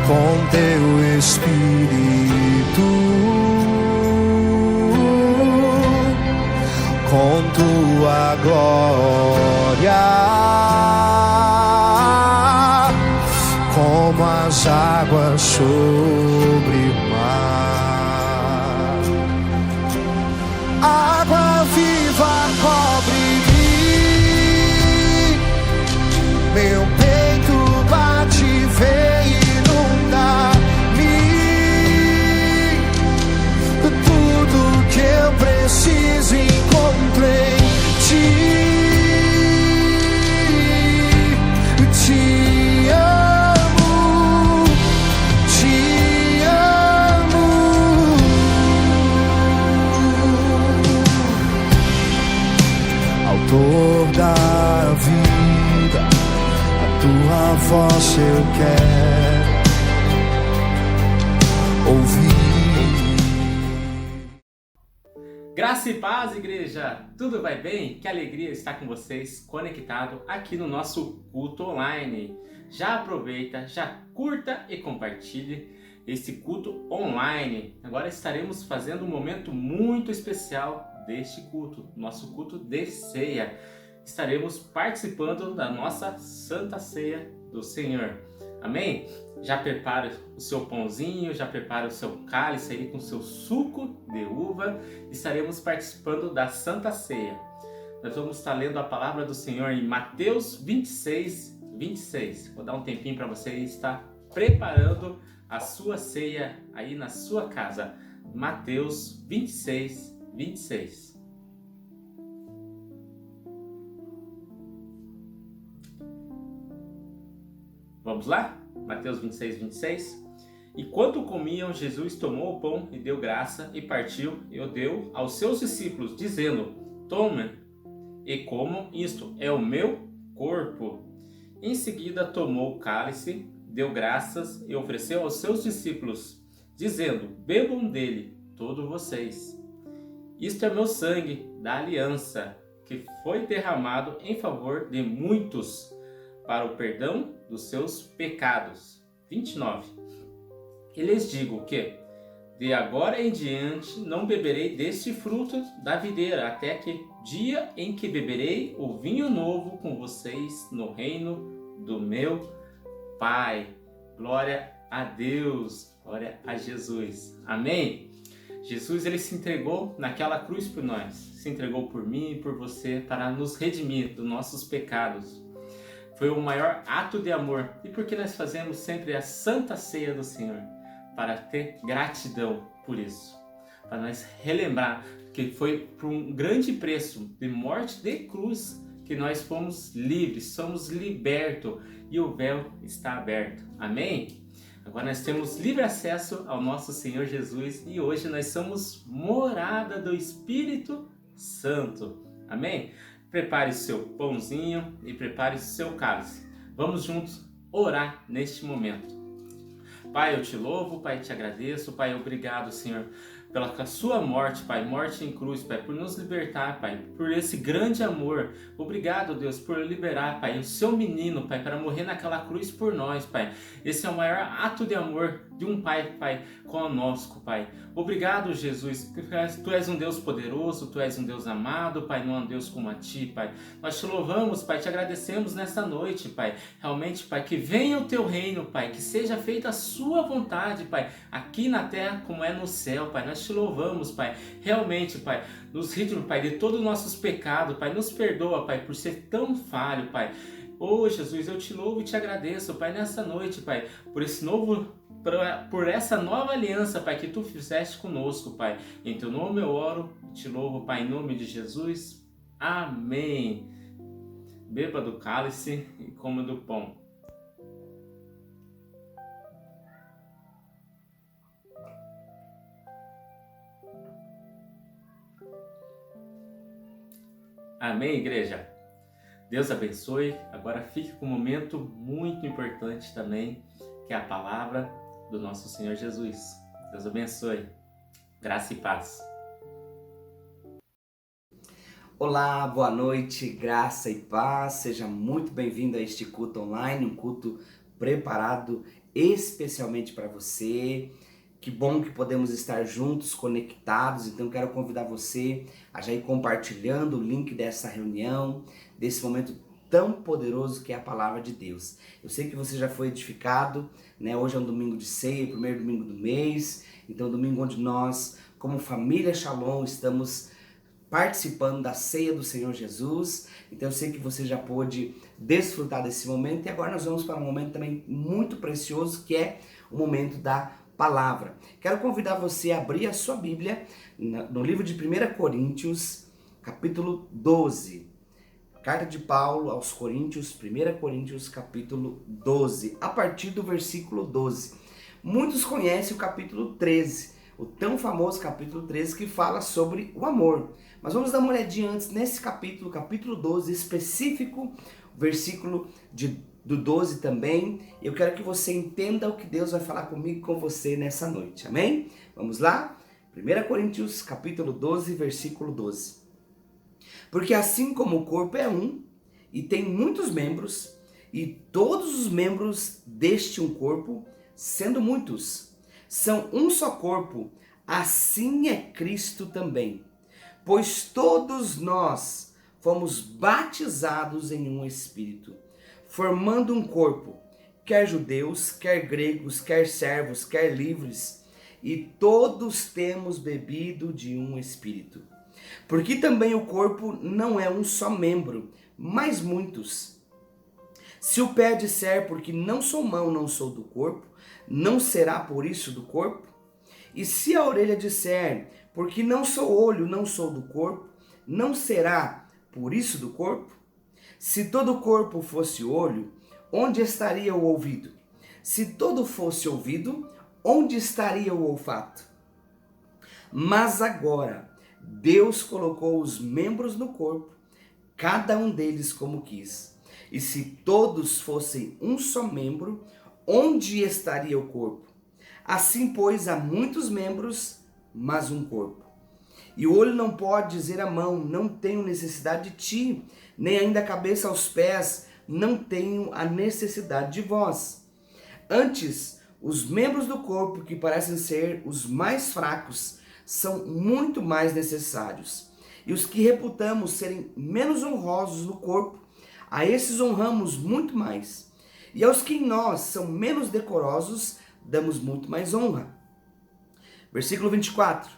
com teu Espírito, com tua glória, como as águas sobre o mar. Água viva cobre-me, meu peito bate, vem inundar-me. Tudo que eu preciso encontro em ti. Te amo, te amo. Autor da vida, a tua voz eu quero ouvir. Graça e paz, igreja! Tudo vai bem? Que alegria estar com vocês conectado aqui no nosso culto online. Já aproveita, já curta e compartilhe esse culto online. Agora estaremos fazendo um momento muito especial deste culto, nosso culto de ceia. Estaremos participando da nossa Santa Ceia do Senhor. Amém? Já prepara o seu pãozinho, já prepara o seu cálice aí com o seu suco de uva. Estaremos participando da Santa Ceia. Nós vamos estar lendo a palavra do Senhor em Mateus 26, 26. Vou dar um tempinho para você estar preparando a sua ceia aí na sua casa. Mateus 26, 26. Vamos lá? Mateus 26, 26. Enquanto comiam, Jesus tomou o pão e deu graça e partiu e o deu aos seus discípulos, dizendo: tomem e comam, isto é o meu corpo. Em seguida tomou o cálice, deu graças e ofereceu aos seus discípulos, dizendo: bebam dele, todos vocês. Isto é meu sangue da aliança, que foi derramado em favor de muitos, para o perdão dos seus pecados. 29. E lhes digo que, de agora em diante, não beberei deste fruto da videira, até que dia em que beberei o vinho novo com vocês no reino do meu Pai. Glória a Deus, glória a Jesus. Amém? Jesus, ele se entregou naquela cruz por nós, se entregou por mim e por você para nos redimir dos nossos pecados. Foi o maior ato de amor. E por que nós fazemos sempre a Santa Ceia do Senhor? Para ter gratidão por isso. Para nós relembrar que foi por um grande preço de morte de cruz que nós fomos livres, somos libertos e o véu está aberto. Amém? Agora nós temos livre acesso ao nosso Senhor Jesus e hoje nós somos morada do Espírito Santo. Amém? Prepare o seu pãozinho e prepare o seu cálice. Vamos juntos orar neste momento. Pai, eu te louvo, Pai, te agradeço, Pai, obrigado, Senhor, pela sua morte, Pai, morte em cruz, Pai, por nos libertar, Pai, por esse grande amor. Obrigado, Deus, por liberar, Pai, o seu menino, Pai, para morrer naquela cruz por nós, Pai. Esse é o maior ato de amor de um Pai, Pai, conosco, Pai. Obrigado, Jesus, Tu és um Deus poderoso, Tu és um Deus amado, Pai, não há um Deus como a Ti, Pai. Nós te louvamos, Pai, te agradecemos nesta noite, Pai. Realmente, Pai, que venha o Teu reino, Pai, que seja feita a Sua vontade, Pai, aqui na terra como é no céu, Pai. Nós te louvamos, Pai. Realmente, Pai, nos redime, Pai, de todos os nossos pecados, Pai. Nos perdoa, Pai, por ser tão falho, Pai. Oh, Jesus, eu te louvo e te agradeço, Pai, nessa noite, Pai, por essa nova aliança, Pai, que Tu fizeste conosco, Pai. Em Teu nome eu oro e te louvo, Pai, em nome de Jesus. Amém. Beba do cálice e coma do pão. Amém, igreja? Deus abençoe. Agora fique com um momento muito importante também, que é a palavra do nosso Senhor Jesus. Deus abençoe. Graça e paz. Olá, boa noite, graça e paz. Seja muito bem-vindo a este culto online, um culto preparado especialmente para você. Que bom que podemos estar juntos, conectados. Então quero convidar você a já ir compartilhando o link dessa reunião, desse momento tão poderoso que é a palavra de Deus. Eu sei que você já foi edificado, né? Hoje é um domingo de ceia, primeiro domingo do mês. Então domingo onde nós, como família Shalom, estamos participando da ceia do Senhor Jesus. Então eu sei que você já pôde desfrutar desse momento. E agora nós vamos para um momento também muito precioso, que é o momento da palavra. Quero convidar você a abrir a sua Bíblia no livro de 1 Coríntios, capítulo 12. Carta de Paulo aos Coríntios, 1 Coríntios, capítulo 12, a partir do versículo 12. Muitos conhecem o capítulo 13, o tão famoso capítulo 13, que fala sobre o amor. Mas vamos dar uma olhadinha antes nesse capítulo, capítulo 12, específico, versículo do 12 também. Eu quero que você entenda o que Deus vai falar comigo e com você nessa noite, amém? Vamos lá? 1 Coríntios, capítulo 12, versículo 12. Porque assim como o corpo é um, e tem muitos membros, e todos os membros deste um corpo, sendo muitos, são um só corpo, assim é Cristo também. Pois todos nós fomos batizados em um Espírito, formando um corpo, quer judeus, quer gregos, quer servos, quer livres, e todos temos bebido de um Espírito. Porque também o corpo não é um só membro, mas muitos. Se o pé disser, porque não sou mão, não sou do corpo, não será por isso do corpo? E se a orelha disser, porque não sou olho, não sou do corpo, não será por isso do corpo? Se todo o corpo fosse olho, onde estaria o ouvido? Se todo fosse ouvido, onde estaria o olfato? Mas agora, Deus colocou os membros no corpo, cada um deles como quis. E se todos fossem um só membro, onde estaria o corpo? Assim, pois, há muitos membros, mas um corpo. E o olho não pode dizer à mão, não tenho necessidade de ti, nem ainda a cabeça aos pés, não tenho a necessidade de vós. Antes, os membros do corpo que parecem ser os mais fracos, são muito mais necessários. E os que reputamos serem menos honrosos no corpo, a esses honramos muito mais. E aos que em nós são menos decorosos, damos muito mais honra. Versículo 24.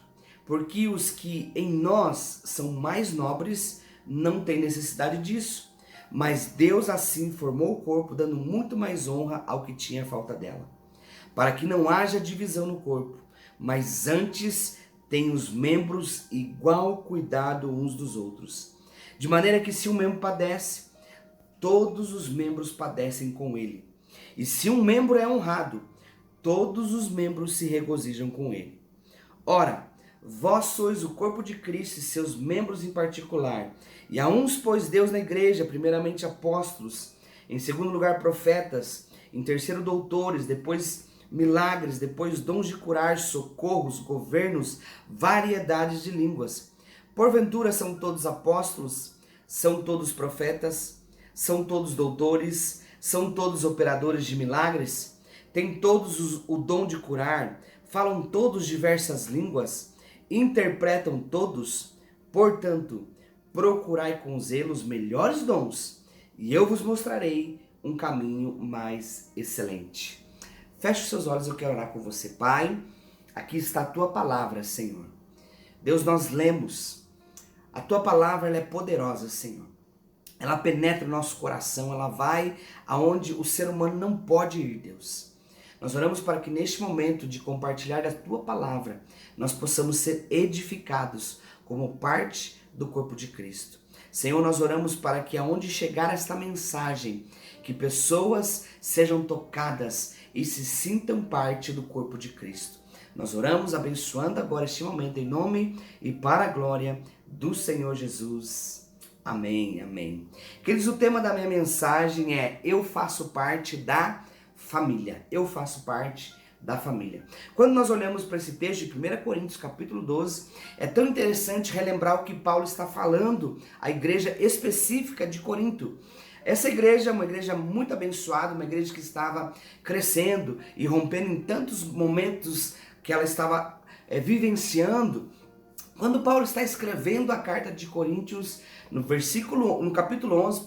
Porque os que em nós são mais nobres, não têm necessidade disso. Mas Deus assim formou o corpo, dando muito mais honra ao que tinha falta dela. Para que não haja divisão no corpo, mas antes tem os membros igual cuidado uns dos outros. De maneira que se um membro padece, todos os membros padecem com ele. E se um membro é honrado, todos os membros se regozijam com ele. Ora, vós sois o corpo de Cristo e seus membros em particular. E a uns pôs Deus na igreja, primeiramente apóstolos, em segundo lugar profetas, em terceiro doutores, depois milagres, depois dons de curar, socorros, governos, variedades de línguas. Porventura são todos apóstolos, são todos profetas, são todos doutores, são todos operadores de milagres, têm todos o dom de curar, falam todos diversas línguas, interpretam todos. Portanto, procurai com zelo os melhores dons, e eu vos mostrarei um caminho mais excelente. Feche os seus olhos, eu quero orar com você. Pai, aqui está a tua palavra, Senhor. Deus, nós lemos. A tua palavra ela é poderosa, Senhor. Ela penetra o nosso coração, ela vai aonde o ser humano não pode ir, Deus. Nós oramos para que neste momento de compartilhar a tua palavra, nós possamos ser edificados como parte do corpo de Cristo. Senhor, nós oramos para que aonde chegar esta mensagem, que pessoas sejam tocadas e se sintam parte do corpo de Cristo. Nós oramos abençoando agora este momento em nome e para a glória do Senhor Jesus. Amém, amém. Queridos, o tema da minha mensagem é Eu faço parte da família. Eu faço parte da família. Quando nós olhamos para esse texto de 1 Coríntios capítulo 12, é tão interessante relembrar o que Paulo está falando à igreja específica de Corinto. Essa igreja é uma igreja muito abençoada, uma igreja que estava crescendo e rompendo em tantos momentos que ela estava vivenciando. Quando Paulo está escrevendo a carta de Coríntios, no capítulo 11,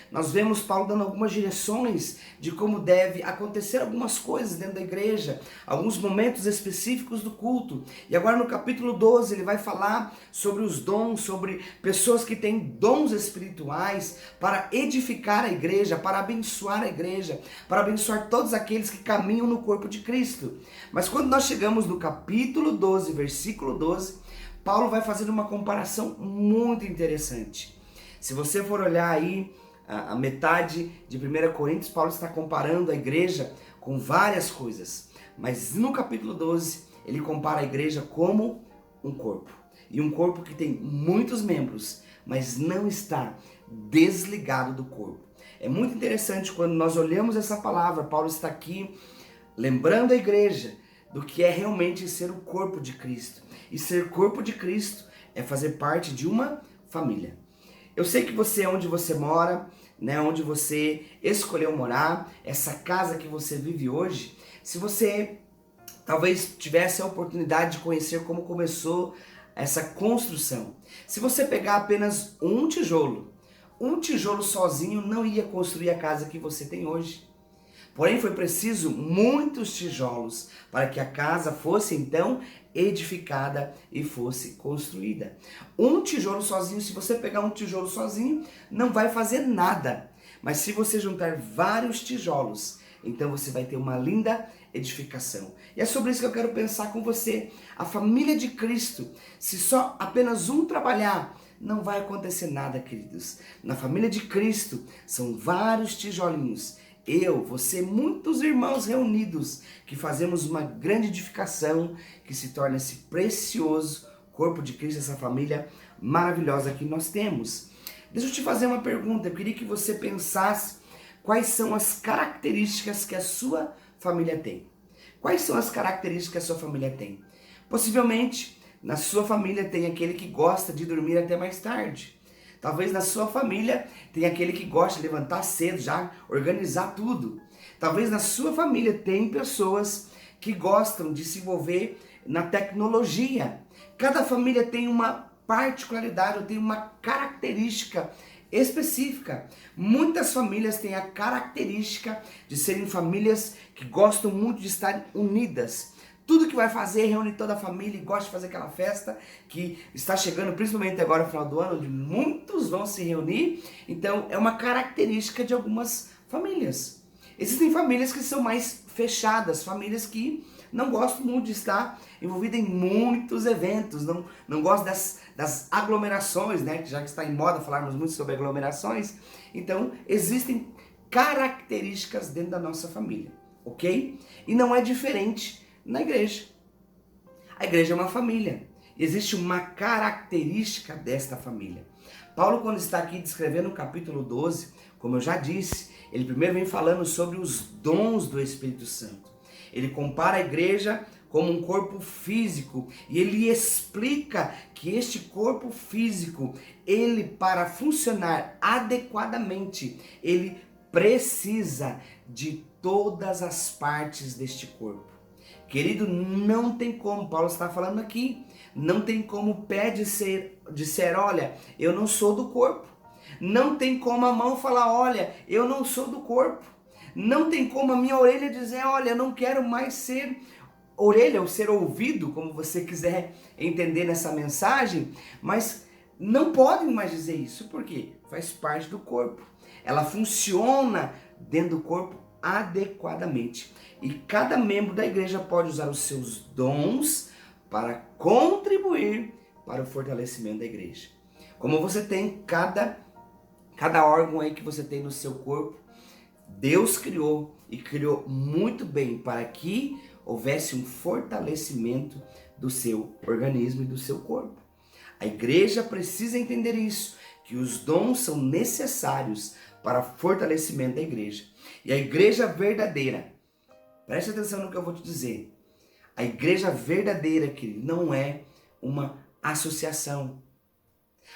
nós vemos Paulo dando algumas direções de como deve acontecer algumas coisas dentro da igreja, alguns momentos específicos do culto. E agora no capítulo 12 ele vai falar sobre os dons, sobre pessoas que têm dons espirituais para edificar a igreja, para abençoar a igreja, para abençoar todos aqueles que caminham no corpo de Cristo. Mas quando nós chegamos no capítulo 12, versículo 12, Paulo vai fazer uma comparação muito interessante. Se você for olhar aí a metade de 1 Coríntios, Paulo está comparando a igreja com várias coisas. Mas no capítulo 12, ele compara a igreja como um corpo. E um corpo que tem muitos membros, mas não está desligado do corpo. É muito interessante quando nós olhamos essa palavra, Paulo está aqui lembrando a igreja do que é realmente ser o corpo de Cristo. E ser corpo de Cristo é fazer parte de uma família. Eu sei que você, onde você mora, né, onde você escolheu morar, essa casa que você vive hoje, se você talvez tivesse a oportunidade de conhecer como começou essa construção. Se você pegar apenas um tijolo sozinho não ia construir a casa que você tem hoje. Porém, foi preciso muitos tijolos para que a casa fosse então edificada e fosse construída. Um tijolo sozinho, se você pegar um tijolo sozinho, não vai fazer nada. Mas se você juntar vários tijolos, então você vai ter uma linda edificação. E é sobre isso que eu quero pensar com você. A família de Cristo, se só apenas um trabalhar, não vai acontecer nada, queridos. Na família de Cristo, são vários tijolinhos. Eu, você, muitos irmãos reunidos, que fazemos uma grande edificação, que se torna esse precioso corpo de Cristo, essa família maravilhosa que nós temos. Deixa eu te fazer uma pergunta, eu queria que você pensasse quais são as características que a sua família tem. Quais são as características que a sua família tem? Possivelmente, na sua família tem aquele que gosta de dormir até mais tarde. Talvez na sua família tenha aquele que gosta de levantar cedo, já organizar tudo. Talvez na sua família tem pessoas que gostam de se envolver na tecnologia. Cada família tem uma particularidade, ou tem uma característica específica. Muitas famílias têm a característica de serem famílias que gostam muito de estar unidas. Tudo que vai fazer, reúne toda a família e gosta de fazer aquela festa que está chegando, principalmente agora no final do ano, onde muitos vão se reunir. Então, é uma característica de algumas famílias. Existem famílias que são mais fechadas, famílias que não gostam muito de estar envolvidas em muitos eventos, não gostam das aglomerações, né? Já que está em moda falarmos muito sobre aglomerações. Então, existem características dentro da nossa família, ok? E não é diferente na igreja. A igreja é uma família. Existe uma característica desta família. Paulo, quando está aqui descrevendo o capítulo 12, como eu já disse, ele primeiro vem falando sobre os dons do Espírito Santo. Ele compara a igreja como um corpo físico e ele explica que este corpo físico, ele para funcionar adequadamente, ele precisa de todas as partes deste corpo. Querido, não tem como, Paulo está falando aqui, não tem como o pé disser, olha, eu não sou do corpo. Não tem como a mão falar, olha, eu não sou do corpo. Não tem como a minha orelha dizer, olha, eu não quero mais ser orelha ou ser ouvido, como você quiser entender nessa mensagem, mas não podem mais dizer isso, por quê? Faz parte do corpo. Ela funciona dentro do corpo adequadamente. E cada membro da igreja pode usar os seus dons para contribuir para o fortalecimento da igreja. Como você tem cada órgão aí que você tem no seu corpo, Deus criou e criou muito bem para que houvesse um fortalecimento do seu organismo e do seu corpo. A igreja precisa entender isso, que os dons são necessários para o fortalecimento da igreja. E a igreja verdadeira, preste atenção no que eu vou te dizer, a igreja verdadeira, querido, não é uma associação.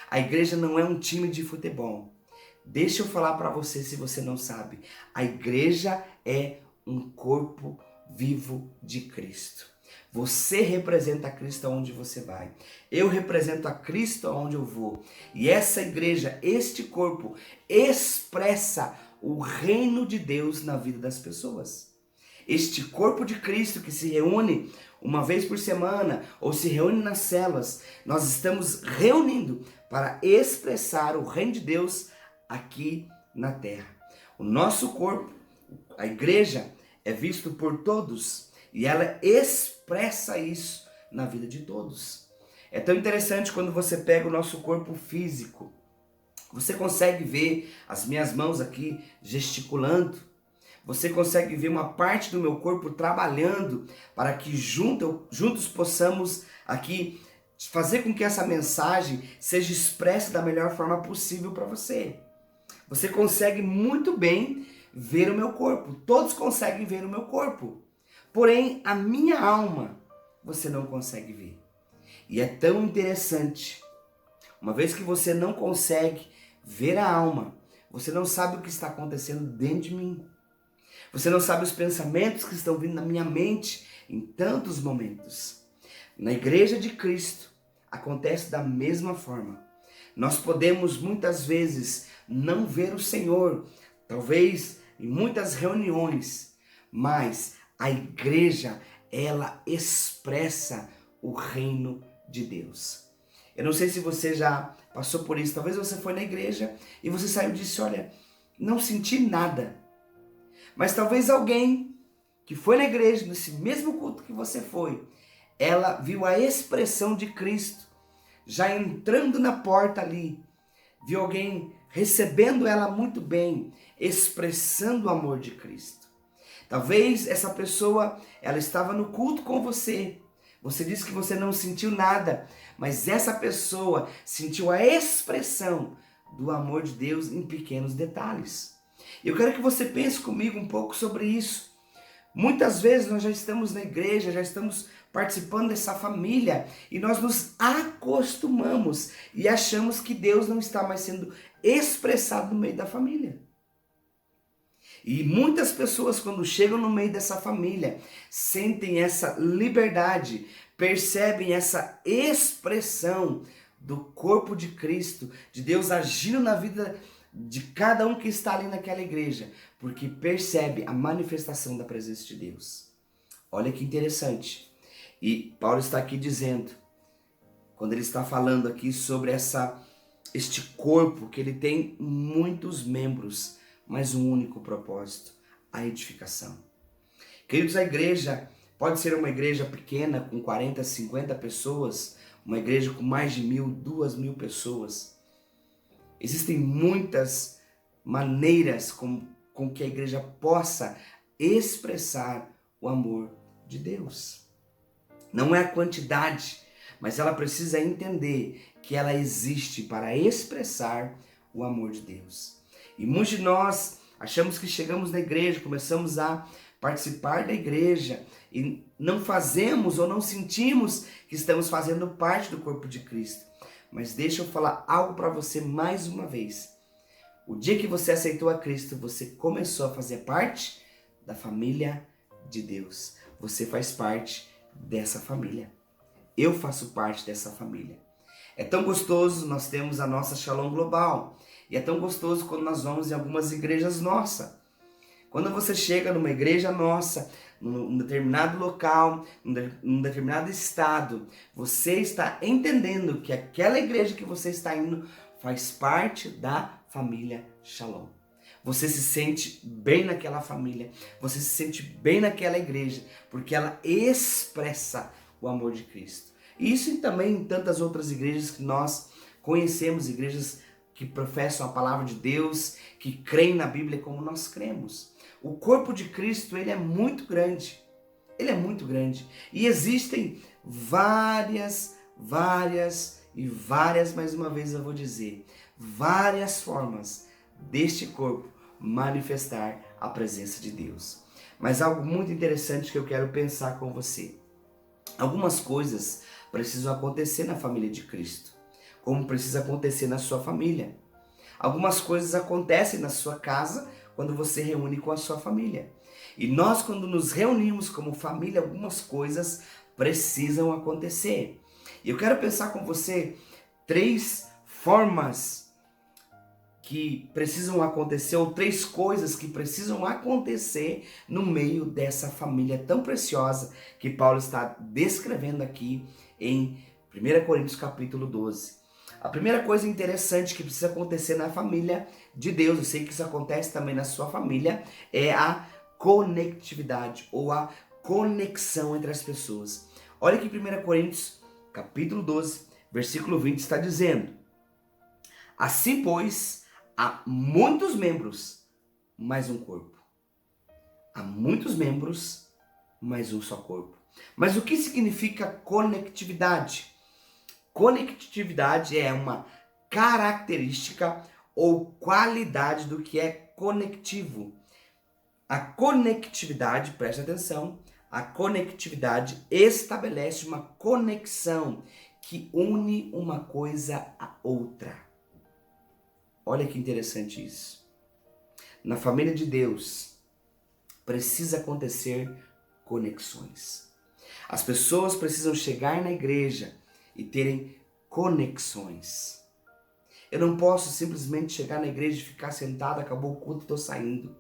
A igreja não é um time de futebol. Deixa eu falar para você, se você não sabe, a igreja é um corpo vivo de Cristo. Você representa a Cristo aonde você vai. Eu represento a Cristo aonde eu vou. E essa igreja, este corpo, expressa o reino de Deus na vida das pessoas. Este corpo de Cristo que se reúne uma vez por semana ou se reúne nas células, nós estamos reunindo para expressar o reino de Deus aqui na terra. O nosso corpo, a igreja, é visto por todos e ela expressa isso na vida de todos. É tão interessante quando você pega o nosso corpo físico. Você consegue ver as minhas mãos aqui gesticulando. Você consegue ver uma parte do meu corpo trabalhando para que juntos possamos aqui fazer com que essa mensagem seja expressa da melhor forma possível para você. Você consegue muito bem ver o meu corpo. Todos conseguem ver o meu corpo. Porém, a minha alma você não consegue ver. E é tão interessante. Uma vez que você não consegue ver a alma, você não sabe o que está acontecendo dentro de mim. Você não sabe os pensamentos que estão vindo na minha mente em tantos momentos. Na igreja de Cristo acontece da mesma forma. Nós podemos muitas vezes não ver o Senhor, talvez em muitas reuniões, mas a igreja, ela expressa o reino de Deus. Eu não sei se você já passou por isso, talvez você foi na igreja e você saiu e disse, olha, não senti nada. Mas talvez alguém que foi na igreja, nesse mesmo culto que você foi, ela viu a expressão de Cristo, já entrando na porta ali, viu alguém recebendo ela muito bem, expressando o amor de Cristo. Talvez essa pessoa, ela estava no culto com você, você disse que você não sentiu nada, mas essa pessoa sentiu a expressão do amor de Deus em pequenos detalhes. Eu quero que você pense comigo um pouco sobre isso. Muitas vezes nós já estamos na igreja, já estamos participando dessa família e nós nos acostumamos e achamos que Deus não está mais sendo expressado no meio da família. E muitas pessoas, quando chegam no meio dessa família, sentem essa liberdade, percebem essa expressão do corpo de Cristo, de Deus agindo na vida de cada um que está ali naquela igreja, porque percebe a manifestação da presença de Deus. Olha que interessante. E Paulo está aqui dizendo, quando ele está falando aqui sobre este corpo, que ele tem muitos membros, mas um único propósito, a edificação. Queridos, a igreja pode ser uma igreja pequena, com 40, 50 pessoas, uma igreja com mais de 1.000, 2.000 pessoas. Existem muitas maneiras com que a igreja possa expressar o amor de Deus. Não é a quantidade, mas ela precisa entender que ela existe para expressar o amor de Deus. E muitos de nós achamos que chegamos na igreja, começamos a participar da igreja e não fazemos ou não sentimos que estamos fazendo parte do corpo de Cristo. Mas deixa eu falar algo para você mais uma vez. O dia que você aceitou a Cristo, você começou a fazer parte da família de Deus. Você faz parte dessa família. Eu faço parte dessa família. É tão gostoso, nós temos a nossa Shalom Global. E é tão gostoso quando nós vamos em algumas igrejas nossas. Quando você chega numa igreja nossa, num determinado local, num determinado estado, você está entendendo que aquela igreja que você está indo faz parte da família Shalom. Você se sente bem naquela família, você se sente bem naquela igreja, porque ela expressa o amor de Cristo. E isso também em tantas outras igrejas que nós conhecemos, igrejas que professam a palavra de Deus, que creem na Bíblia como nós cremos. O corpo de Cristo, ele é muito grande. Ele é muito grande. E existem várias, mais uma vez eu vou dizer, várias formas deste corpo manifestar a presença de Deus. Mas algo muito interessante que eu quero pensar com você. Algumas coisas precisam acontecer na família de Cristo, como precisa acontecer na sua família. Algumas coisas acontecem na sua casa quando você reúne com a sua família. E nós, quando nos reunimos como família, algumas coisas precisam acontecer. E eu quero pensar com você 3 formas que precisam acontecer, ou 3 coisas que precisam acontecer no meio dessa família tão preciosa que Paulo está descrevendo aqui em 1 Coríntios capítulo 12. A primeira coisa interessante que precisa acontecer na família de Deus, eu sei que isso acontece também na sua família, é a conectividade ou a conexão entre as pessoas. Olha que 1 Coríntios capítulo 12, versículo 20 está dizendo: assim, pois, há muitos membros, mas um corpo. Há muitos membros, mas um só corpo. Mas o que significa conectividade? Conectividade é uma característica ou qualidade do que é conectivo. A conectividade, preste atenção, a conectividade estabelece uma conexão que une uma coisa a outra. Olha que interessante isso. Na família de Deus, precisa acontecer conexões. As pessoas precisam chegar na igreja e terem conexões. Eu não posso simplesmente chegar na igreja e ficar sentado, acabou o culto, estou saindo.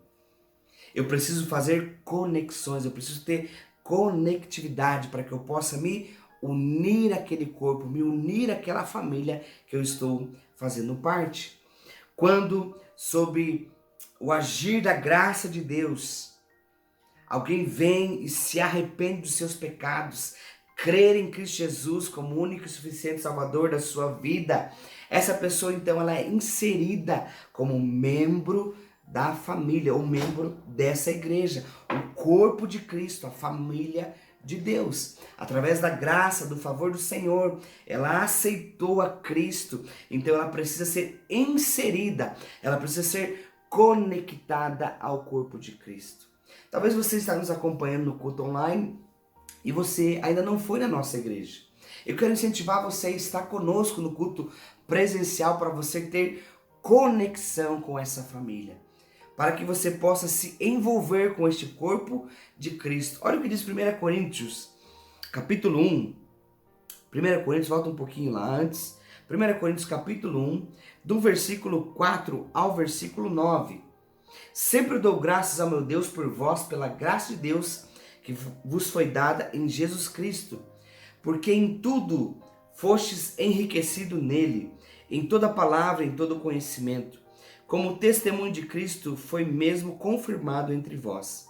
Eu preciso fazer conexões, eu preciso ter conectividade para que eu possa me unir àquele corpo, me unir àquela família que eu estou fazendo parte. Quando, sob o agir da graça de Deus, alguém vem e se arrepende dos seus pecados, crer em Cristo Jesus como único e suficiente Salvador da sua vida, essa pessoa então ela é inserida como membro da família, ou membro dessa igreja, o corpo de Cristo, a família de Deus. Através da graça, do favor do Senhor, ela aceitou a Cristo, então ela precisa ser inserida, ela precisa ser conectada ao corpo de Cristo. Talvez você está nos acompanhando no culto online e você ainda não foi na nossa igreja. Eu quero incentivar você a estar conosco no culto presencial para você ter conexão com essa família, para que você possa se envolver com este corpo de Cristo. Olha o que diz 1 Coríntios, capítulo 1. 1 Coríntios, volta um pouquinho lá antes. 1 Coríntios, capítulo 1, do versículo 4 ao versículo 9. Sempre dou graças ao meu Deus por vós, pela graça de Deus que vos foi dada em Jesus Cristo, porque em tudo fostes enriquecido nele, em toda palavra, em todo conhecimento, como o testemunho de Cristo foi mesmo confirmado entre vós.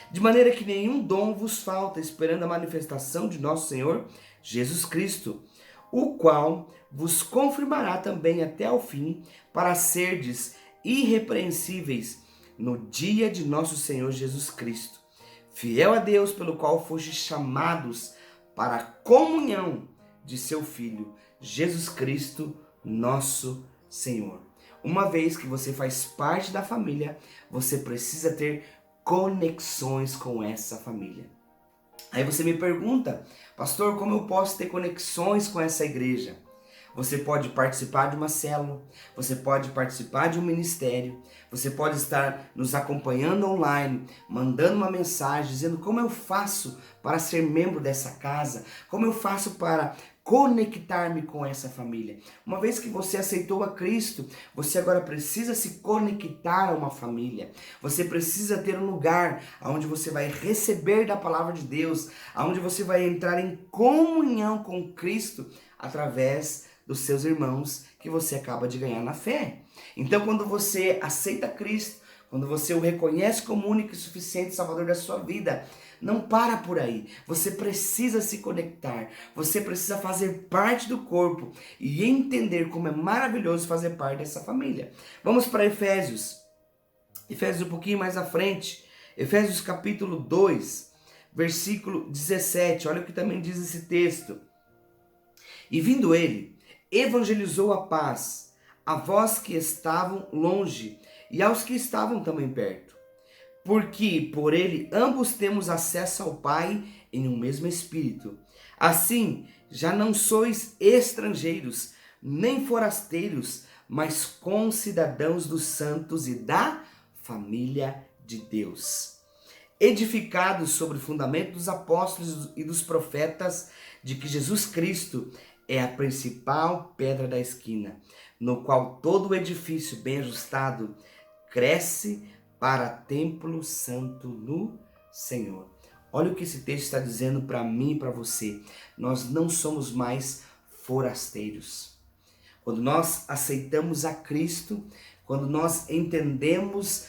De maneira que nenhum dom vos falta, esperando a manifestação de nosso Senhor Jesus Cristo, o qual vos confirmará também até ao fim, para serdes irrepreensíveis no dia de nosso Senhor Jesus Cristo. Fiel a Deus, pelo qual fostes chamados para a comunhão de seu Filho, Jesus Cristo, nosso Senhor. Uma vez que você faz parte da família, você precisa ter conexões com essa família. Aí você me pergunta, pastor, como eu posso ter conexões com essa igreja? Você pode participar de uma célula, você pode participar de um ministério, você pode estar nos acompanhando online, mandando uma mensagem, dizendo como eu faço para ser membro dessa casa, como eu faço para conectar-me com essa família. Uma vez que você aceitou a Cristo, você agora precisa se conectar a uma família. Você precisa ter um lugar onde você vai receber da palavra de Deus, onde você vai entrar em comunhão com Cristo através dos seus irmãos que você acaba de ganhar na fé. Então, quando você aceita Cristo, quando você o reconhece como único e suficiente Salvador da sua vida, não para por aí. Você precisa se conectar. Você precisa fazer parte do corpo e entender como é maravilhoso fazer parte dessa família. Vamos para Efésios. Efésios um pouquinho mais à frente. Efésios capítulo 2, versículo 17. Olha o que também diz esse texto. E vindo ele, evangelizou a paz a vós que estavam longe e aos que estavam também perto. Porque por ele ambos temos acesso ao Pai em um mesmo Espírito. Assim, já não sois estrangeiros, nem forasteiros, mas concidadãos dos santos e da família de Deus, edificados sobre o fundamento dos apóstolos e dos profetas, de que Jesus Cristo é a principal pedra da esquina, no qual todo o edifício bem ajustado cresce para templo santo no Senhor. Olha o que esse texto está dizendo para mim e para você. Nós não somos mais forasteiros. Quando nós aceitamos a Cristo, quando nós entendemos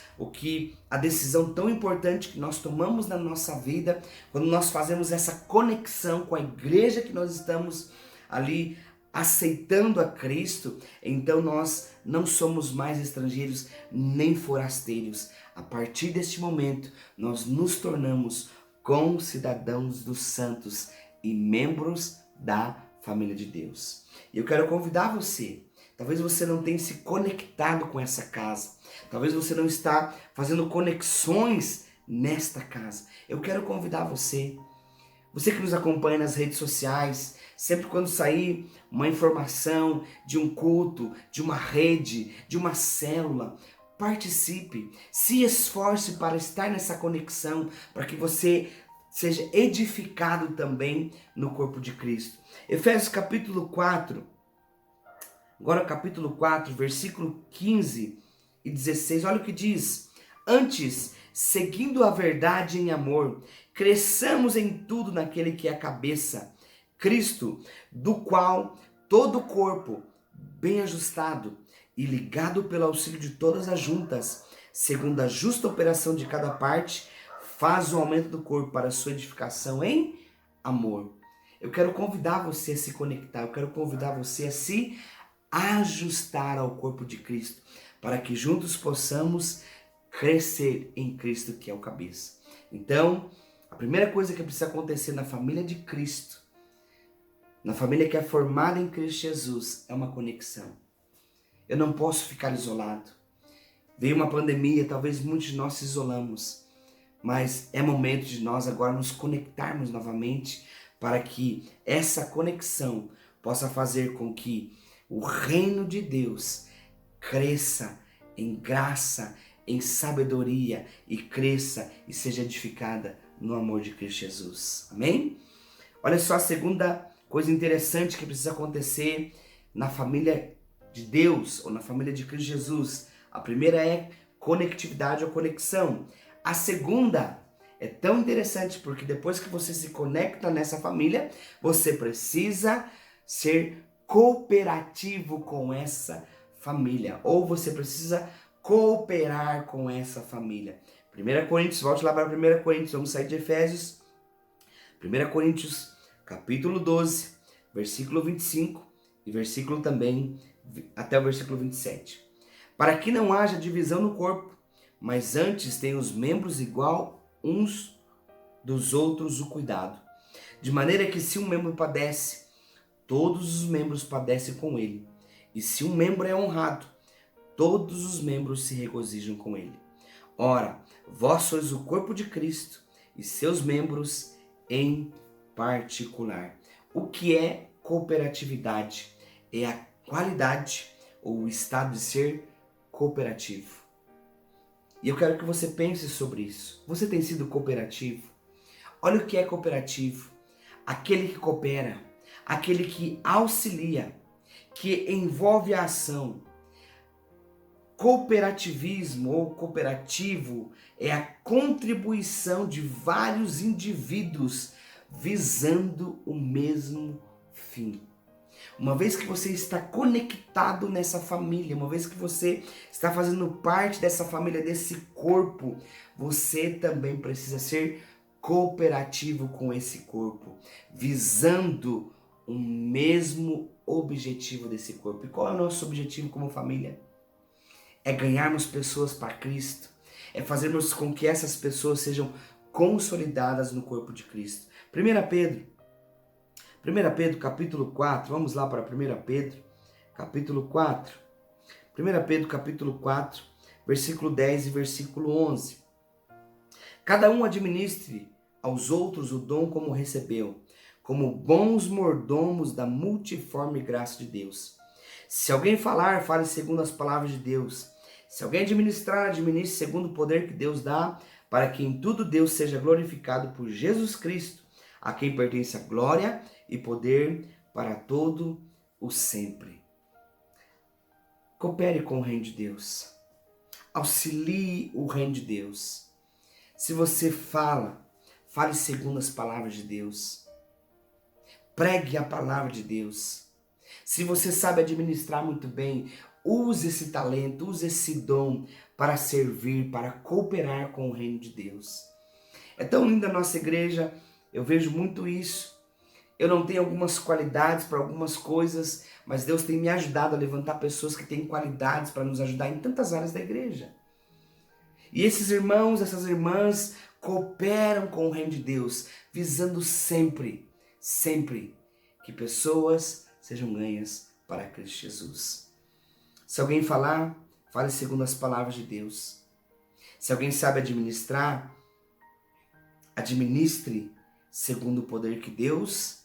a decisão tão importante que nós tomamos na nossa vida, quando nós fazemos essa conexão com a igreja que nós estamos ali aceitando a Cristo, então nós não somos mais estrangeiros nem forasteiros. A partir deste momento, nós nos tornamos concidadãos dos santos e membros da família de Deus. E eu quero convidar você. Talvez você não tenha se conectado com essa casa. Talvez você não está fazendo conexões nesta casa. Eu quero convidar você. Você que nos acompanha nas redes sociais, sempre quando sair uma informação de um culto, de uma rede, de uma célula, participe, se esforce para estar nessa conexão, para que você seja edificado também no corpo de Cristo. Efésios capítulo 4, agora capítulo 4, versículo 15 e 16, olha o que diz: antes, seguindo a verdade em amor, cresçamos em tudo naquele que é a cabeça, Cristo, do qual todo o corpo, bem ajustado e ligado pelo auxílio de todas as juntas, segundo a justa operação de cada parte, faz o aumento do corpo para a sua edificação em amor. Eu quero convidar você a se conectar, eu quero convidar você a se ajustar ao corpo de Cristo, para que juntos possamos crescer em Cristo, que é o cabeça. Então, a primeira coisa que precisa acontecer na família de Cristo, na família que é formada em Cristo Jesus, é uma conexão. Eu não posso ficar isolado. Veio uma pandemia, talvez muitos de nós se isolamos, mas é momento de nós agora nos conectarmos novamente para que essa conexão possa fazer com que o reino de Deus cresça em graça, em sabedoria e cresça e seja edificada no amor de Cristo Jesus. Amém? Olha só a segunda coisa interessante que precisa acontecer na família de Deus ou na família de Cristo Jesus. A primeira é conectividade ou conexão. A segunda é tão interessante porque depois que você se conecta nessa família, você precisa ser cooperativo com essa família, ou você precisa cooperar com essa família. 1 Coríntios, volte lá para 1 Coríntios, vamos sair de Efésios. 1 Coríntios, capítulo 12, versículo 25 e versículo também até o versículo 27. Para que não haja divisão no corpo, mas antes tenham os membros igual uns dos outros o cuidado. De maneira que se um membro padece, todos os membros padecem com ele. E se um membro é honrado, todos os membros se regozijam com ele. Ora, vós sois o corpo de Cristo e seus membros em particular. O que é cooperatividade? É a qualidade ou o estado de ser cooperativo. E eu quero que você pense sobre isso. Você tem sido cooperativo? Olha o que é cooperativo. Aquele que coopera, aquele que auxilia, que envolve a ação. Cooperativismo ou cooperativo é a contribuição de vários indivíduos visando o mesmo fim. Uma vez que você está conectado nessa família, uma vez que você está fazendo parte dessa família, desse corpo, você também precisa ser cooperativo com esse corpo, visando o mesmo objetivo desse corpo. E qual é o nosso objetivo como família? É ganharmos pessoas para Cristo, é fazermos com que essas pessoas sejam consolidadas no corpo de Cristo. 1 Pedro capítulo 4, vamos lá para 1 Pedro capítulo 4. 1 Pedro capítulo 4, versículo 10 e versículo 11. Cada um administre aos outros o dom como recebeu, como bons mordomos da multiforme graça de Deus. Se alguém falar, fale segundo as palavras de Deus. Se alguém administrar, administre segundo o poder que Deus dá, para que em tudo Deus seja glorificado por Jesus Cristo, a quem pertence a glória e poder para todo o sempre. Coopere com o reino de Deus. Auxilie o reino de Deus. Se você fala, fale segundo as palavras de Deus. Pregue a palavra de Deus. Se você sabe administrar muito bem, use esse talento, use esse dom para servir, para cooperar com o reino de Deus. É tão linda a nossa igreja, eu vejo muito isso. Eu não tenho algumas qualidades para algumas coisas, mas Deus tem me ajudado a levantar pessoas que têm qualidades para nos ajudar em tantas áreas da igreja. E esses irmãos, essas irmãs cooperam com o reino de Deus, visando sempre que pessoas sejam ganhas para Cristo Jesus. Se alguém falar, fale segundo as palavras de Deus. Se alguém sabe administrar, administre segundo o poder que Deus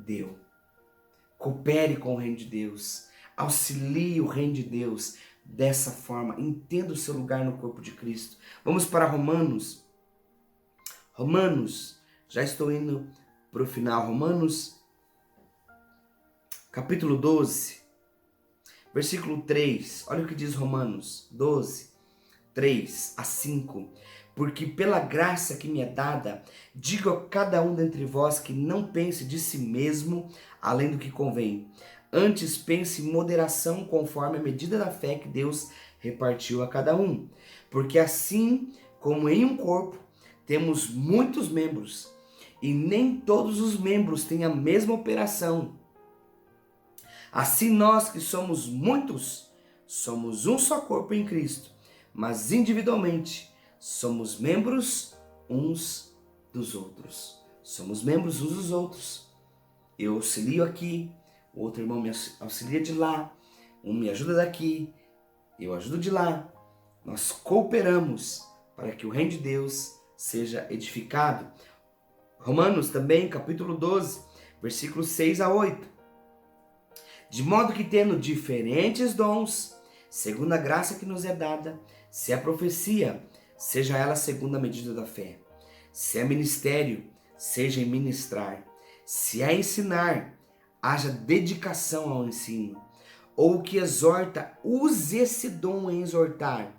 deu. Coopere com o reino de Deus. Auxilie o reino de Deus dessa forma. Entenda o seu lugar no corpo de Cristo. Vamos para Romanos. Romanos, já estou indo para o final. Romanos, capítulo 12, versículo 3. Olha o que diz Romanos 12, 3 a 5. Porque pela graça que me é dada, digo a cada um dentre vós que não pense de si mesmo além do que convém. Antes pense em moderação conforme a medida da fé que Deus repartiu a cada um. Porque assim como em um corpo temos muitos membros, e nem todos os membros têm a mesma operação, assim nós que somos muitos, somos um só corpo em Cristo, mas individualmente somos membros uns dos outros. Somos membros uns dos outros. Eu auxilio aqui, o outro irmão me auxilia de lá, um me ajuda daqui, eu ajudo de lá. Nós cooperamos para que o reino de Deus seja edificado. Romanos também, capítulo 12, versículos 6 a 8. De modo que tendo diferentes dons, segundo a graça que nos é dada, se é profecia, seja ela segundo a medida da fé. Se é ministério, seja em ministrar. Se é ensinar, haja dedicação ao ensino. Ou o que exorta, use esse dom em exortar.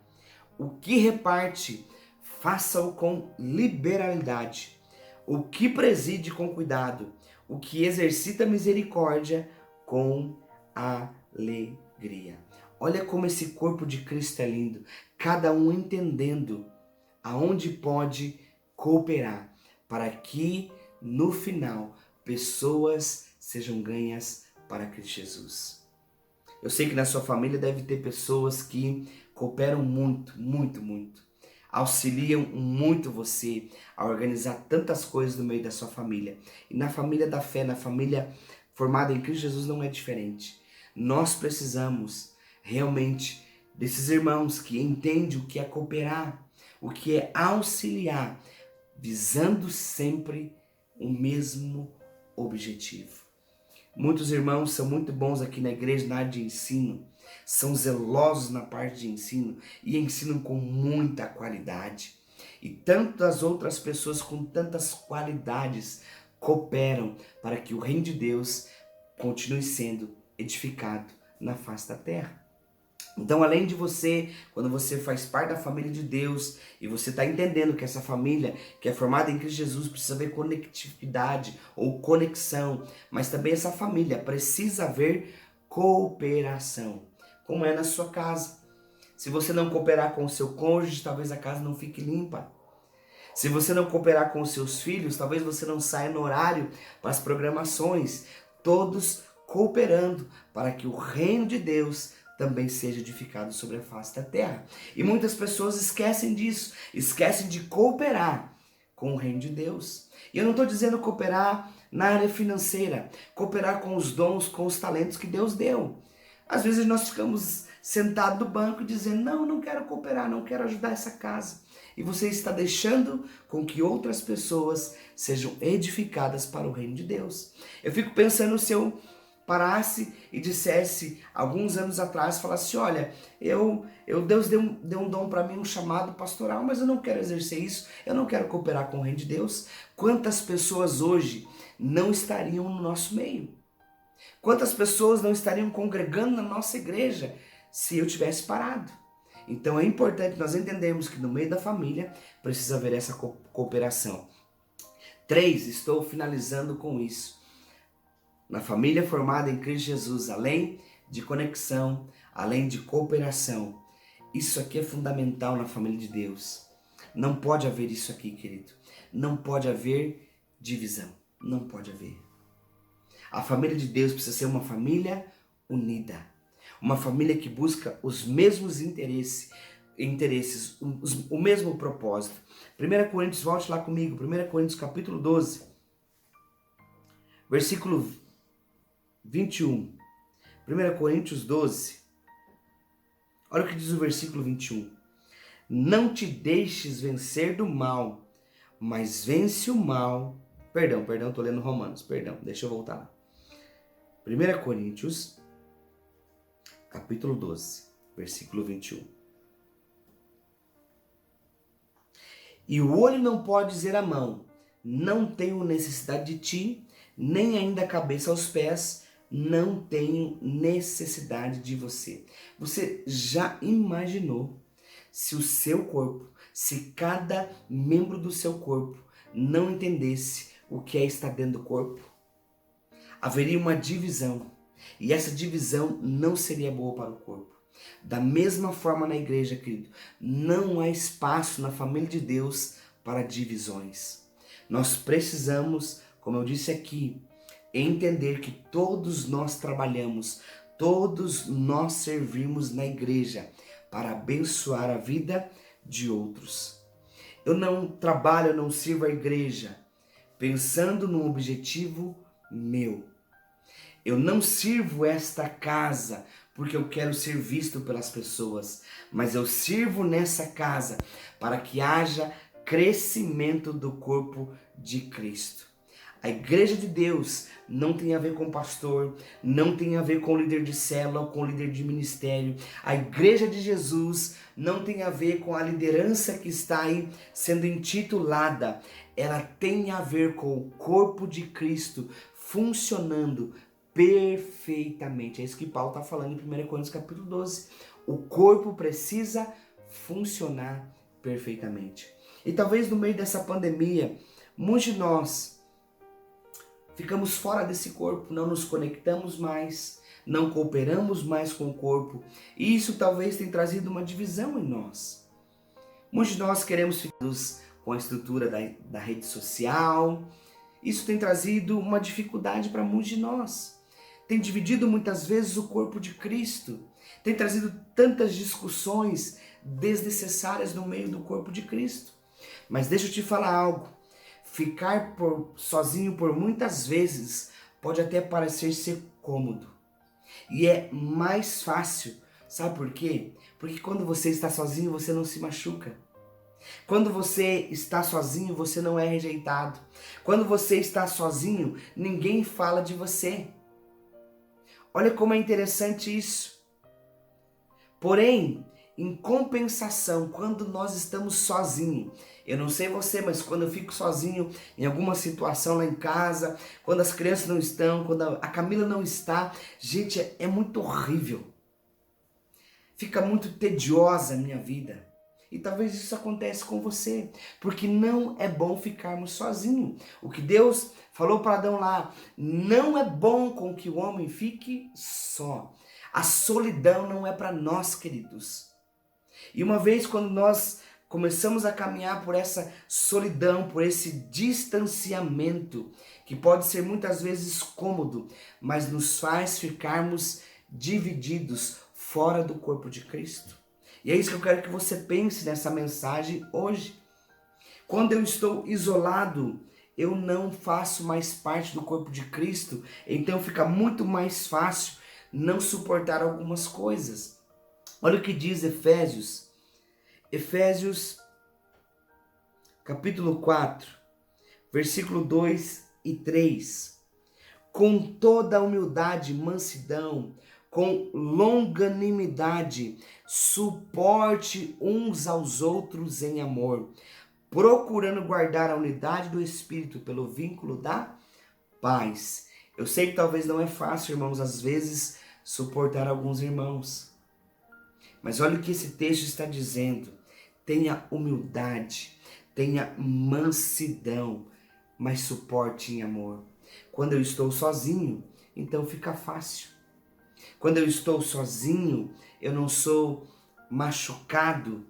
O que reparte, faça-o com liberalidade. O que preside com cuidado. O que exercita misericórdia com alegria. Olha como esse corpo de Cristo é lindo. Cada um entendendo aonde pode cooperar para que no final pessoas sejam ganhas para Cristo Jesus. Eu sei que na sua família deve ter pessoas que cooperam muito, auxiliam muito você a organizar tantas coisas no meio da sua família. E na família da fé, na família formada em Cristo Jesus não é diferente. Nós precisamos realmente desses irmãos que entendem o que é cooperar, o que é auxiliar, visando sempre o mesmo objetivo. Muitos irmãos são muito bons aqui na igreja na área de ensino, são zelosos na parte de ensino e ensinam com muita qualidade. E tantas outras pessoas com tantas qualidades cooperam para que o reino de Deus continue sendo edificado na face da terra. Então, além de você, quando você faz parte da família de Deus e você está entendendo que essa família que é formada em Cristo Jesus precisa haver conectividade ou conexão, mas também essa família precisa haver cooperação, como é na sua casa. Se você não cooperar com o seu cônjuge, talvez a casa não fique limpa. Se você não cooperar com os seus filhos, talvez você não saia no horário para as programações. Todos cooperando para que o reino de Deus também seja edificado sobre a face da terra. E muitas pessoas esquecem disso, esquecem de cooperar com o reino de Deus. E eu não estou dizendo cooperar na área financeira, cooperar com os dons, com os talentos que Deus deu. Às vezes nós ficamos sentados no banco dizendo, não quero cooperar, não quero ajudar essa casa. E você está deixando com que outras pessoas sejam edificadas para o reino de Deus. Eu fico pensando se eu parasse e dissesse, alguns anos atrás, falasse, olha, Deus deu um dom para mim, um chamado pastoral, mas eu não quero exercer isso, eu não quero cooperar com o reino de Deus. Quantas pessoas hoje não estariam no nosso meio? Quantas pessoas não estariam congregando na nossa igreja se eu tivesse parado? Então é importante nós entendermos que no meio da família precisa haver essa cooperação. 3, estou finalizando com isso. Na família formada em Cristo Jesus, além de conexão, além de cooperação, isso aqui é fundamental na família de Deus. Não pode haver isso aqui, querido. Não pode haver divisão. Não pode haver. A família de Deus precisa ser uma família unida. Uma família que busca os mesmos interesses, o mesmo propósito. 1 Coríntios, volte lá comigo, 1 Coríntios capítulo 12, versículo 21. 1 Coríntios 12. Olha o que diz o versículo 21. Não te deixes vencer do mal, mas vence o mal. Perdão, estou lendo Romanos, deixa eu voltar lá. 1 Coríntios, capítulo 12, versículo 21. E o olho não pode dizer à mão, não tenho necessidade de ti, nem ainda a cabeça aos pés, não tenho necessidade de você. Você já imaginou se o seu corpo, se cada membro do seu corpo não entendesse o que é estar dentro do corpo? Haveria uma divisão, e essa divisão não seria boa para o corpo. Da mesma forma na igreja, querido, não há espaço na família de Deus para divisões. Nós precisamos, como eu disse aqui, entender que todos nós trabalhamos, todos nós servimos na igreja para abençoar a vida de outros. Eu não trabalho, eu não sirvo a igreja pensando num objetivo meu. Eu não sirvo esta casa porque eu quero ser visto pelas pessoas, mas eu sirvo nessa casa para que haja crescimento do corpo de Cristo. A igreja de Deus não tem a ver com pastor, não tem a ver com líder de célula, com líder de ministério. A igreja de Jesus não tem a ver com a liderança que está aí sendo intitulada. Ela tem a ver com o corpo de Cristo funcionando perfeitamente. É isso que Paulo está falando em 1 Coríntios capítulo 12. O corpo precisa funcionar perfeitamente. E talvez no meio dessa pandemia, muitos de nós ficamos fora desse corpo, não nos conectamos mais, não cooperamos mais com o corpo. E isso talvez tenha trazido uma divisão em nós. Muitos de nós queremos ficar com a estrutura da rede social. Isso tem trazido uma dificuldade para muitos de nós. Tem dividido muitas vezes o corpo de Cristo. Tem trazido tantas discussões desnecessárias no meio do corpo de Cristo. Mas deixa eu te falar algo. Ficar sozinho por muitas vezes pode até parecer ser cômodo. E é mais fácil. Sabe por quê? Porque quando você está sozinho, você não se machuca. Quando você está sozinho, você não é rejeitado. Quando você está sozinho, ninguém fala de você. Olha como é interessante isso. Porém, em compensação, quando nós estamos sozinhos, eu não sei você, mas quando eu fico sozinho em alguma situação lá em casa, quando as crianças não estão, quando a Camila não está, gente, é muito horrível. Fica muito tediosa a minha vida. E talvez isso aconteça com você, porque não é bom ficarmos sozinhos. O que Deus falou para Adão lá, não é bom com que o homem fique só. A solidão não é para nós, queridos. E uma vez quando nós começamos a caminhar por essa solidão, por esse distanciamento, que pode ser muitas vezes cômodo, mas nos faz ficarmos divididos fora do corpo de Cristo. E é isso que eu quero que você pense nessa mensagem hoje. Quando eu estou isolado, eu não faço mais parte do corpo de Cristo, então fica muito mais fácil não suportar algumas coisas. Olha o que diz Efésios. Efésios, capítulo 4, versículo 2 e 3. com toda humildade, mansidão, com longanimidade, suporte uns aos outros em amor, procurando guardar a unidade do Espírito pelo vínculo da paz. Eu sei que talvez não é fácil, irmãos, às vezes suportar alguns irmãos. Mas olha o que esse texto está dizendo. Tenha humildade, tenha mansidão, mas suporte em amor. Quando eu estou sozinho, então fica fácil. Quando eu estou sozinho, eu não sou machucado.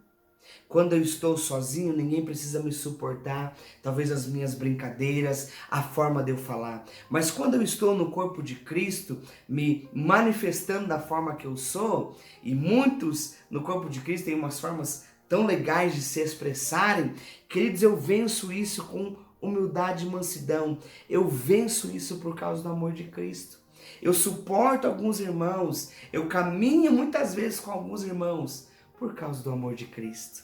Quando eu estou sozinho, ninguém precisa me suportar, talvez as minhas brincadeiras, a forma de eu falar. Mas quando eu estou no corpo de Cristo, me manifestando da forma que eu sou, e muitos no corpo de Cristo têm umas formas tão legais de se expressarem, queridos, eu venço isso com humildade e mansidão. Eu venço isso por causa do amor de Cristo. Eu suporto alguns irmãos, eu caminho muitas vezes com alguns irmãos por causa do amor de Cristo.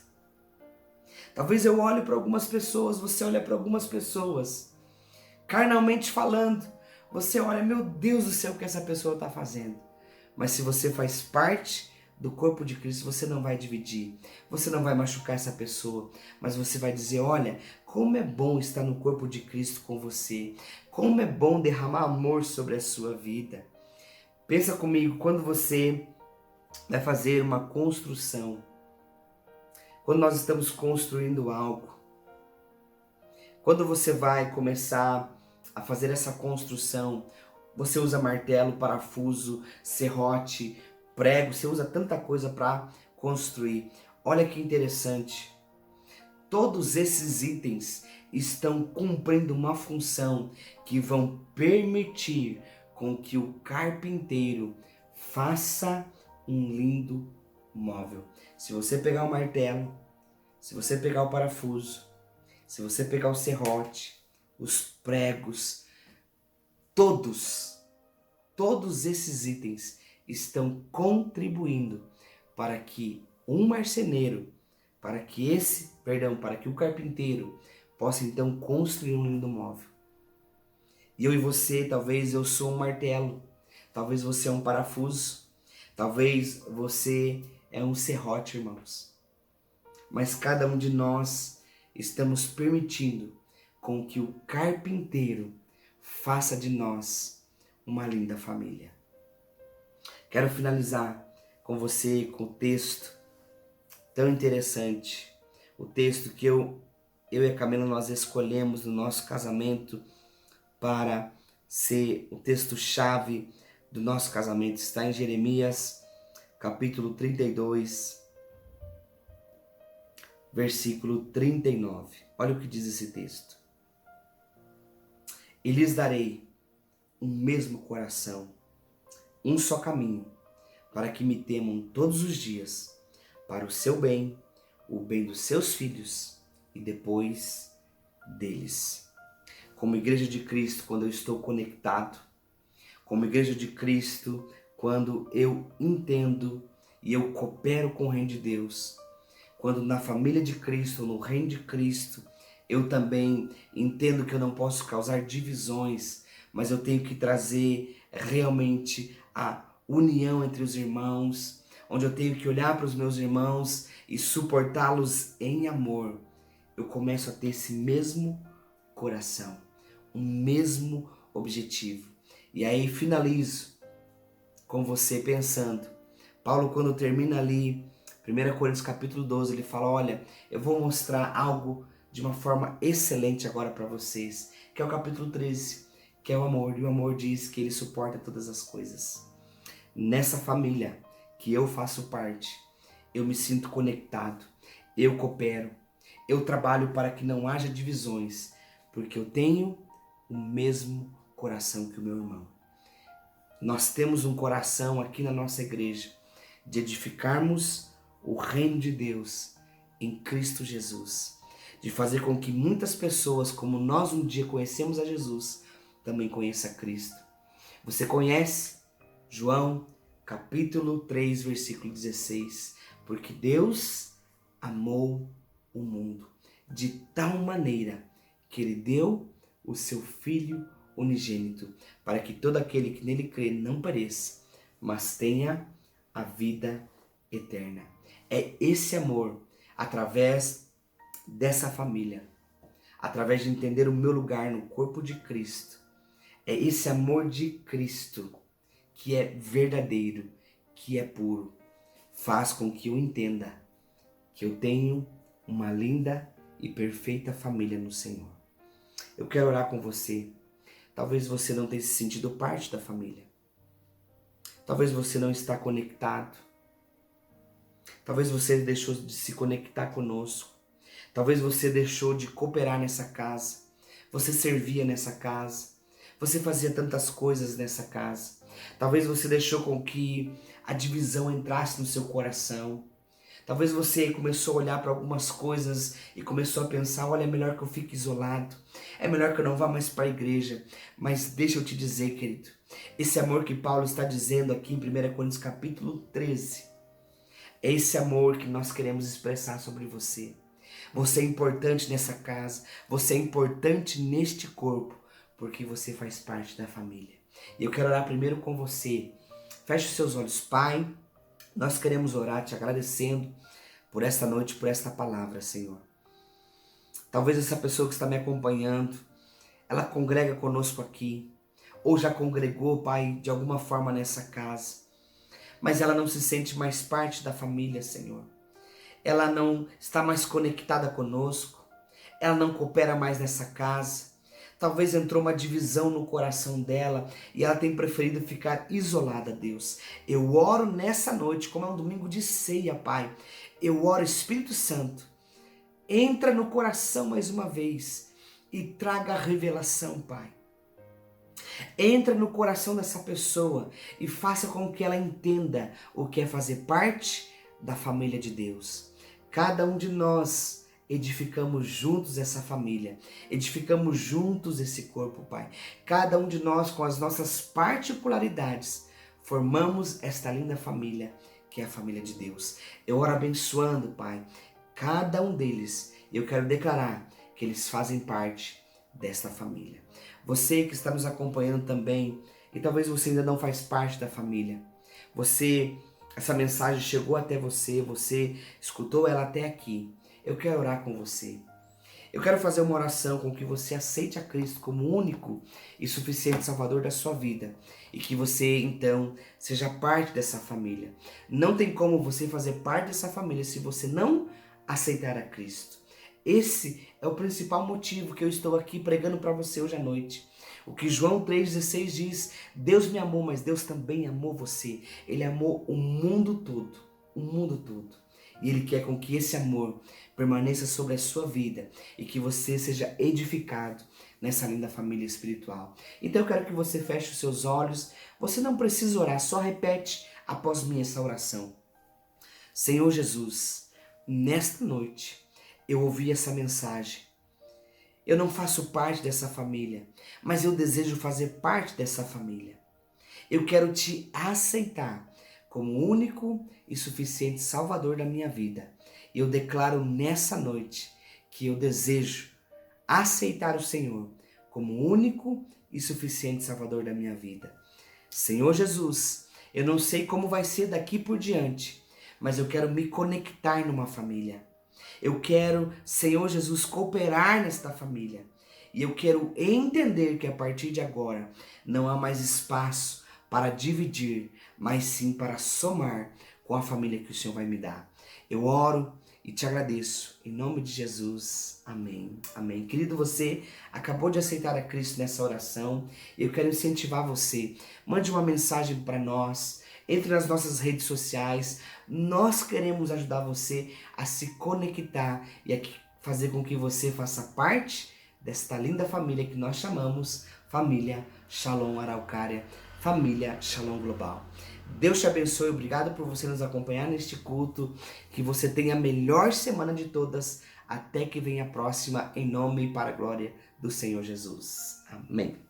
Talvez eu olhe para algumas pessoas, você olha para algumas pessoas, carnalmente falando, você olha, meu Deus do céu, o que essa pessoa está fazendo. Mas se você faz parte do corpo de Cristo, você não vai dividir, você não vai machucar essa pessoa, mas você vai dizer, olha, como é bom estar no corpo de Cristo com você, como é bom derramar amor sobre a sua vida. Pensa comigo, quando você vai fazer uma construção, quando nós estamos construindo algo, quando você vai começar a fazer essa construção, você usa martelo, parafuso, serrote, prego, você usa tanta coisa para construir. Olha que interessante, todos esses itens estão cumprindo uma função que vão permitir com que o carpinteiro faça um lindo móvel. Se você pegar o martelo, se você pegar o parafuso, se você pegar o serrote, os pregos, todos esses itens estão contribuindo para que um marceneiro, para que o carpinteiro possa então construir um lindo móvel. E eu e você, talvez eu sou um martelo, talvez você é um parafuso, talvez você é um serrote, irmãos. Mas cada um de nós estamos permitindo com que o carpinteiro faça de nós uma linda família. Quero finalizar com você com o texto tão interessante, o texto que eu e a Camila nós escolhemos no nosso casamento para ser o texto-chave do nosso casamento. Está em Jeremias, capítulo 32, versículo 39. Olha o que diz esse texto. E lhes darei um mesmo coração, um só caminho, para que me temam todos os dias, para o seu bem, o bem dos seus filhos e depois deles. Como igreja de Cristo, quando eu estou conectado, como igreja de Cristo, quando eu entendo e eu coopero com o reino de Deus, quando na família de Cristo, no reino de Cristo, eu também entendo que eu não posso causar divisões, mas eu tenho que trazer realmente a união entre os irmãos, onde eu tenho que olhar para os meus irmãos e suportá-los em amor. Eu começo a ter esse mesmo coração, um mesmo objetivo. E aí finalizo com você pensando, Paulo quando termina ali, 1 Coríntios capítulo 12, ele fala, olha, eu vou mostrar algo de uma forma excelente agora para vocês, que é o capítulo 13, que é o amor, e o amor diz que ele suporta todas as coisas. Nessa família que eu faço parte, eu me sinto conectado, eu coopero, eu trabalho para que não haja divisões, porque eu tenho o mesmo coração que o meu irmão. Nós temos um coração aqui na nossa igreja de edificarmos o reino de Deus em Cristo Jesus, de fazer com que muitas pessoas, como nós um dia conhecemos a Jesus, também conheçam a Cristo. Você conhece João capítulo 3, versículo 16, porque Deus amou o mundo de tal maneira que ele deu o seu Filho unigênito, para que todo aquele que nele crê não pereça, mas tenha a vida eterna. É esse amor, através dessa família, através de entender o meu lugar no corpo de Cristo, é esse amor de Cristo que é verdadeiro, que é puro, faz com que eu entenda que eu tenho uma linda e perfeita família no Senhor. Eu quero orar com você. Talvez você não tenha se sentido parte da família. Talvez você não está conectado. Talvez você deixou de se conectar conosco. Talvez você deixou de cooperar nessa casa. Você servia nessa casa. Você fazia tantas coisas nessa casa. Talvez você deixou com que a divisão entrasse no seu coração. Talvez você começou a olhar para algumas coisas e começou a pensar, olha, é melhor que eu fique isolado. É melhor que eu não vá mais para a igreja. Mas deixa eu te dizer, querido, esse amor que Paulo está dizendo aqui em 1 Coríntios capítulo 13, é esse amor que nós queremos expressar sobre você. Você é importante nessa casa, você é importante neste corpo, porque você faz parte da família. E eu quero orar primeiro com você. Feche os seus olhos. Pai, nós queremos orar te agradecendo por esta noite, por esta palavra, Senhor. Talvez essa pessoa que está me acompanhando, ela congrega conosco aqui, ou já congregou, Pai, de alguma forma nessa casa, mas ela não se sente mais parte da família, Senhor. Ela não está mais conectada conosco, ela não coopera mais nessa casa. Talvez entrou uma divisão no coração dela e ela tem preferido ficar isolada, Deus. Eu oro nessa noite, como é um domingo de ceia, Pai. Eu oro, Espírito Santo, entra no coração mais uma vez e traga a revelação, Pai. Entra no coração dessa pessoa e faça com que ela entenda o que é fazer parte da família de Deus. Cada um de nós edificamos juntos essa família, edificamos juntos esse corpo, Pai. Cada um de nós, com as nossas particularidades, formamos esta linda família, que é a família de Deus. Eu oro abençoando, Pai, cada um deles. Eu quero declarar que eles fazem parte desta família. Você que está nos acompanhando também, e talvez você ainda não faz parte da família. Essa mensagem chegou até você, você escutou ela até aqui. Eu quero orar com você. Eu quero fazer uma oração com que você aceite a Cristo como único e suficiente Salvador da sua vida. E que você, então, seja parte dessa família. Não tem como você fazer parte dessa família se você não aceitar a Cristo. Esse é o principal motivo que eu estou aqui pregando para você hoje à noite. O que João 3,16 diz, Deus me amou, mas Deus também amou você. Ele amou o mundo todo, o mundo todo. E Ele quer com que esse amor permaneça sobre a sua vida e que você seja edificado nessa linda família espiritual. Então eu quero que você feche os seus olhos. Você não precisa orar, só repete após mim essa oração. Senhor Jesus, nesta noite eu ouvi essa mensagem. Eu não faço parte dessa família, mas eu desejo fazer parte dessa família. Eu quero te aceitar como único e suficiente Salvador da minha vida. Eu declaro nessa noite que eu desejo aceitar o Senhor como único e suficiente Salvador da minha vida. Senhor Jesus, eu não sei como vai ser daqui por diante, mas eu quero me conectar numa família. Eu quero, Senhor Jesus, cooperar nesta família. E eu quero entender que a partir de agora não há mais espaço para dividir, mas sim para somar com a família que o Senhor vai me dar. Eu oro e te agradeço. Em nome de Jesus. Amém. Amém. Querido, você acabou de aceitar a Cristo nessa oração. Eu quero incentivar você. Mande uma mensagem para nós. Entre nas nossas redes sociais. Nós queremos ajudar você a se conectar e a fazer com que você faça parte desta linda família que nós chamamos Família Shalom Araucária, Família Shalom Global. Deus te abençoe, obrigado por você nos acompanhar neste culto, que você tenha a melhor semana de todas, até que venha a próxima, em nome e para a glória do Senhor Jesus. Amém.